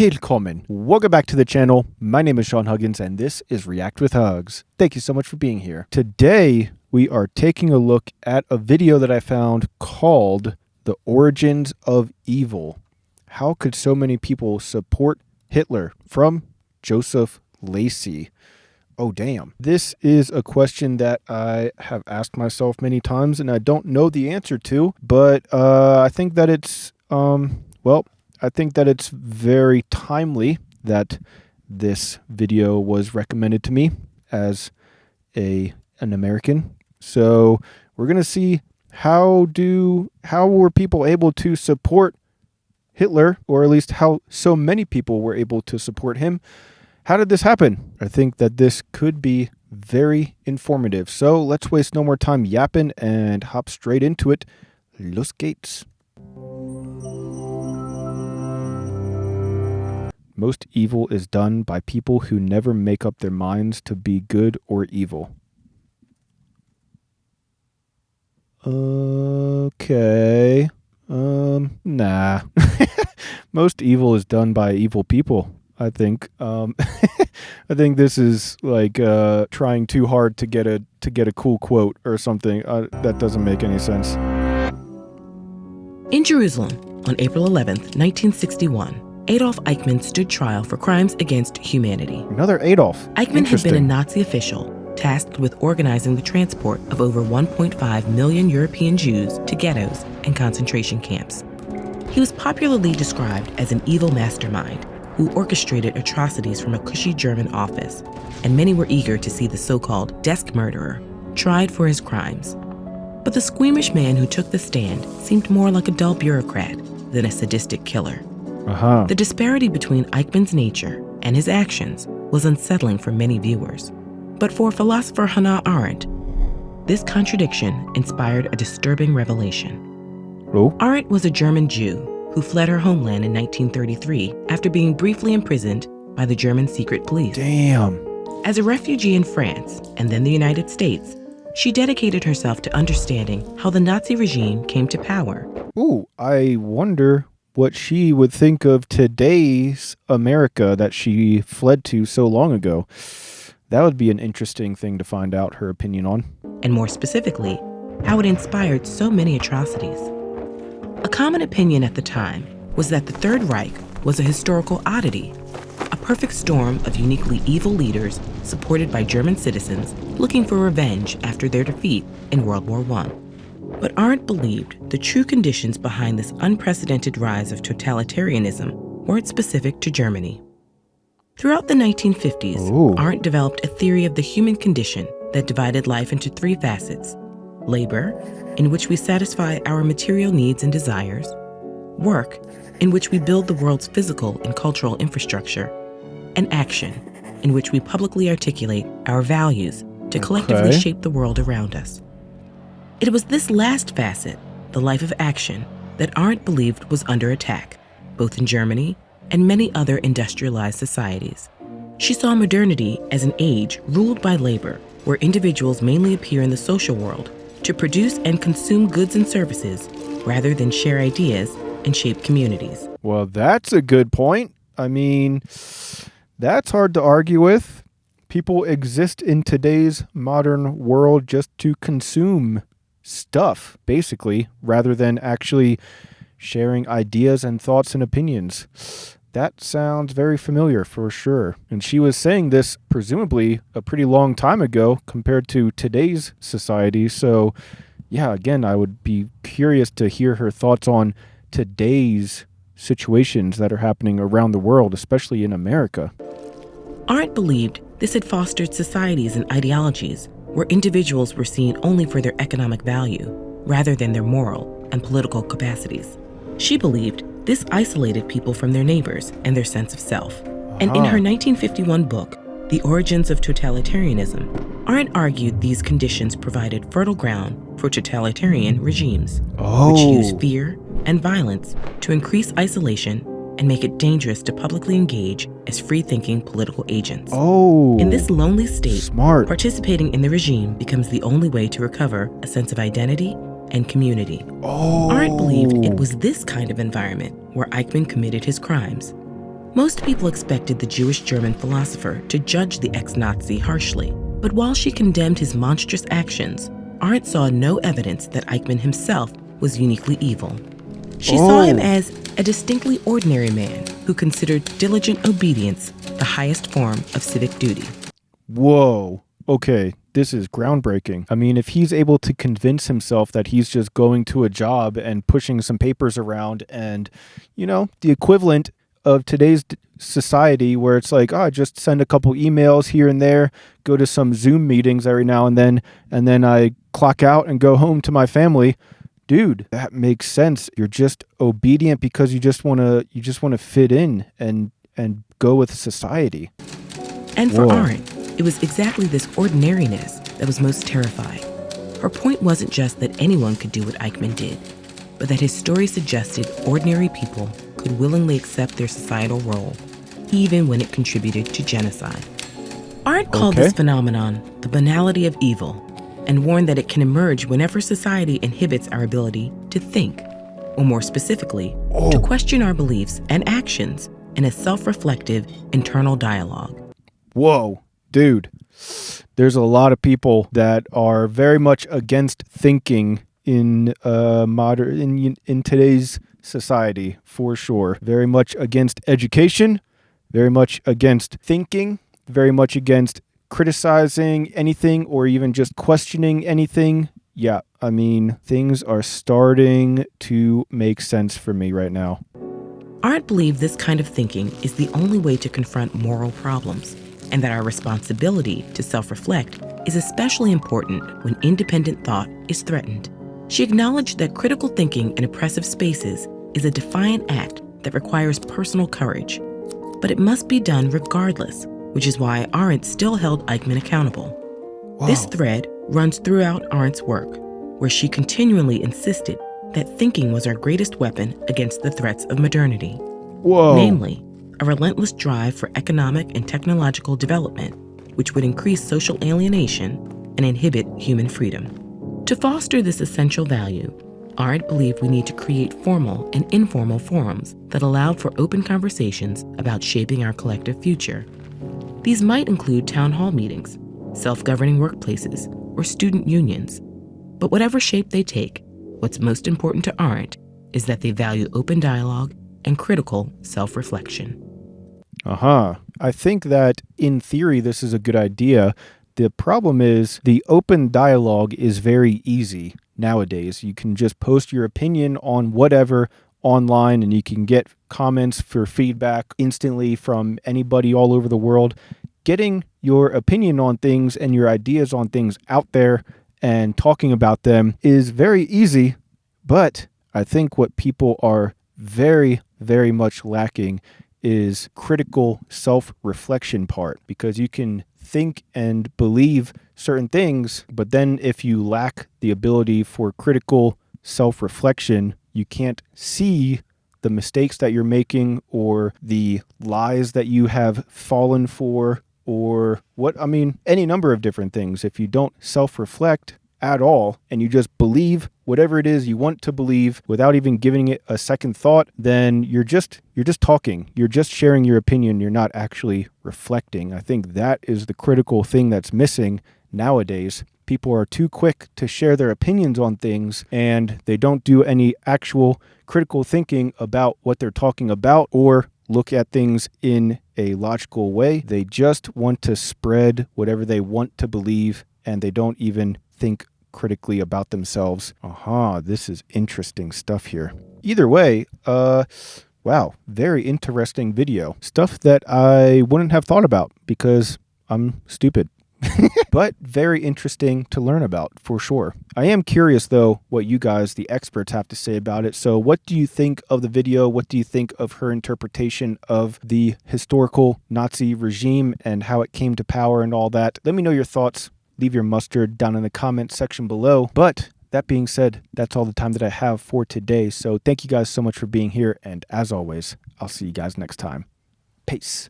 Willkommen. Welcome back to the channel. My name is Sean Huggins and this is React with Hugs. Thank you so much for being here. Today, we are taking a look at a video that I found called The Origins of Evil. How could so many people support Hitler? From Joseph Lacey. Oh, damn. This is a question that I have asked myself many times and I don't know the answer to, but I think that it's, I think that it's very timely that this video was recommended to me as an American. So we're going to see how were people able to support Hitler, or at least how so many people were able to support him. How did this happen? I think that this could be very informative. So let's waste no more time yapping and hop straight into it. Los geht's. Most evil is done by people who never make up their minds to be good or evil. Okay. Nah. Most evil is done by evil people, I think. I think this is like trying too hard to get a cool quote or something. That doesn't make any sense. In Jerusalem, on April 11th, 1961, Adolf Eichmann stood trial for crimes against humanity. Another Adolf. Eichmann had been a Nazi official tasked with organizing the transport of over 1.5 million European Jews to ghettos and concentration camps. He was popularly described as an evil mastermind who orchestrated atrocities from a cushy German office, and many were eager to see the so-called desk murderer tried for his crimes. But the squeamish man who took the stand seemed more like a dull bureaucrat than a sadistic killer. The disparity between Eichmann's nature and his actions was unsettling for many viewers. But for philosopher Hannah Arendt, this contradiction inspired a disturbing revelation. Arendt was a German Jew who fled her homeland in 1933 after being briefly imprisoned by the German secret police. Damn. As a refugee in France and then the United States, she dedicated herself to understanding how the Nazi regime came to power. Ooh, I wonder what she would think of today's America that she fled to so long ago. That would be an interesting thing to find out her opinion on. And more specifically, how it inspired so many atrocities. A common opinion at the time was that the Third Reich was a historical oddity, a perfect storm of uniquely evil leaders supported by German citizens looking for revenge after their defeat in World War I. But Arendt believed the true conditions behind this unprecedented rise of totalitarianism weren't specific to Germany. Throughout the 1950s, Arendt developed a theory of the human condition that divided life into three facets: labor, in which we satisfy our material needs and desires; work, in which we build the world's physical and cultural infrastructure; and action, in which we publicly articulate our values to collectively shape the world around us. It was this last facet, the life of action, that Arendt believed was under attack, both in Germany and many other industrialized societies. She saw modernity as an age ruled by labor, where individuals mainly appear in the social world to produce and consume goods and services rather than share ideas and shape communities. Well, that's a good point. I mean, that's hard to argue with. People exist in today's modern world just to consume stuff, basically, rather than actually sharing ideas and thoughts and opinions. That sounds very familiar for sure. And she was saying this presumably a pretty long time ago compared to today's society. So yeah, again, I would be curious to hear her thoughts on today's situations that are happening around the world, especially in America. Arendt believed this had fostered societies and ideologies where individuals were seen only for their economic value rather than their moral and political capacities. She believed this isolated people from their neighbors and their sense of self. And in her 1951 book, The Origins of Totalitarianism, Arendt argued these conditions provided fertile ground for totalitarian regimes, which use fear and violence to increase isolation and make it dangerous to publicly engage as free-thinking political agents. In this lonely state, participating in the regime becomes the only way to recover a sense of identity and community. Arendt believed it was this kind of environment where Eichmann committed his crimes. Most people expected the Jewish German philosopher to judge the ex-Nazi harshly, but while she condemned his monstrous actions, Arendt saw no evidence that Eichmann himself was uniquely evil. She saw him as a distinctly ordinary man who considered diligent obedience the highest form of civic duty. Whoa. Okay, this is groundbreaking. I mean, if he's able to convince himself that he's just going to a job and pushing some papers around and, the equivalent of today's society where it's like, just send a couple emails here and there, go to some Zoom meetings every now and then I clock out and go home to my family. Dude, that makes sense. You're just obedient because you just want to fit in and go with society. And for Arendt, it was exactly this ordinariness that was most terrifying. Her point wasn't just that anyone could do what Eichmann did, but that his story suggested ordinary people could willingly accept their societal role, even when it contributed to genocide. Arendt called this phenomenon the banality of evil, and warned that it can emerge whenever society inhibits our ability to think, or more specifically, to question our beliefs and actions in a self-reflective internal dialogue. Whoa, dude. There's a lot of people that are very much against thinking in today's society, for sure. Very much against education, very much against thinking, very much against criticizing anything or even just questioning anything. Yeah, I mean, things are starting to make sense for me right now. Arendt believed this kind of thinking is the only way to confront moral problems, and that our responsibility to self-reflect is especially important when independent thought is threatened. She acknowledged that critical thinking in oppressive spaces is a defiant act that requires personal courage, but it must be done regardless, which is why Arendt still held Eichmann accountable. Wow. This thread runs throughout Arendt's work, where she continually insisted that thinking was our greatest weapon against the threats of modernity. Whoa. Namely, a relentless drive for economic and technological development, which would increase social alienation and inhibit human freedom. To foster this essential value, Arendt believed we need to create formal and informal forums that allowed for open conversations about shaping our collective future. These might include town hall meetings, self-governing workplaces, or student unions. But whatever shape they take, what's most important to Arendt is that they value open dialogue and critical self-reflection. I think that in theory, this is a good idea. The problem is the open dialogue is very easy nowadays. You can just post your opinion on whatever online and you can get comments for feedback instantly from anybody all over the world. Getting your opinion on things and your ideas on things out there and talking about them is very easy, but I think what people are very, very much lacking is critical self-reflection part, because you can think and believe certain things, but then if you lack the ability for critical self-reflection, you can't see the mistakes that you're making or the lies that you have fallen for or any number of different things. If you don't self-reflect at all and you just believe whatever it is you want to believe without even giving it a second thought, then you're just talking. You're just sharing your opinion. You're not actually reflecting. I think that is the critical thing that's missing nowadays. People are too quick to share their opinions on things and they don't do any actual critical thinking about what they're talking about or look at things in a logical way. They just want to spread whatever they want to believe and they don't even think critically about themselves. This is interesting stuff here. Either way, wow, very interesting video. Stuff that I wouldn't have thought about because I'm stupid. But very interesting to learn about for sure. I am curious though what you guys, the experts, have to say about it. So what do you think of the video? What do you think of her interpretation of the historical Nazi regime and how it came to power and all that? Let me know your thoughts. Leave your mustard down in the comment section below. But that being said, that's all the time that I have for today. So thank you guys so much for being here. And as always, I'll see you guys next time. Peace.